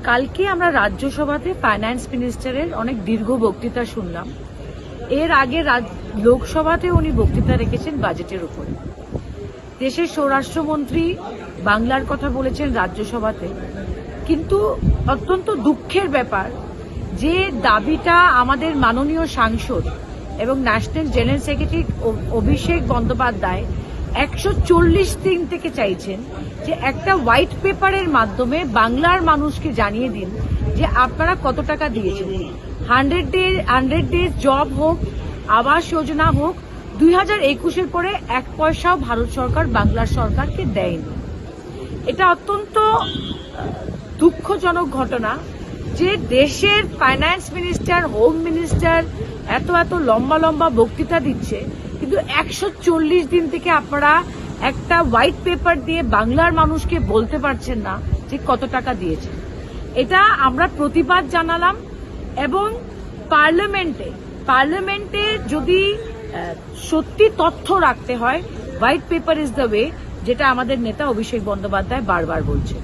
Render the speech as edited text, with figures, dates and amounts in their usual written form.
কালকে আমরা রাজ্যসভাতে ফাইন্যান্স মিনিস্টারের অনেক দীর্ঘ বক্তৃতা শুনলাম। এর আগে লোকসভাতে উনি বক্তৃতা রেখেছেন বাজেটের উপরে। দেশের স্বরাষ্ট্রমন্ত্রী বাংলার কথা বলেছেন রাজ্যসভাতে, কিন্তু অত্যন্ত দুঃখের ব্যাপার যে দাবিটা আমাদের মাননীয় সাংসদ এবং national general secretary Abhishek Bandyopadhyay 140 দিন থেকে চাইছেন যে একটা হোয়াইট পেপারের মাধ্যমে বাংলার মানুষকে জানিয়ে দিন যে আপনারা কত টাকা দিয়েছেন। 100 ডেজ জব হোক, আবাস যোজনা হোক, 2021-এর পরে 1 পয়সাও ভারত সরকার বাংলার সরকারকে দেয়নি। এটা অত্যন্ত দুঃখজনক ঘটনা যে দেশের ফাইন্যান্স মিনিস্টার, হোম মিনিস্টার এত লম্বা লম্বা বক্তৃতা দিচ্ছে, কিন্তু 140 দিন থেকে আপনারা একটা হোয়াইট পেপার দিয়ে বাংলার মানুষকে বলতে পারছেন না যে কত টাকা দিয়েছেন। এটা আমরা প্রতিবাদ জানালাম এবং পার্লামেন্টে যদি সত্যি তথ্য রাখতে হয়, white paper is the way, যেটা আমাদের নেতা অভিষেক বন্দ্যোপাধ্যায় বারবার বলছেন।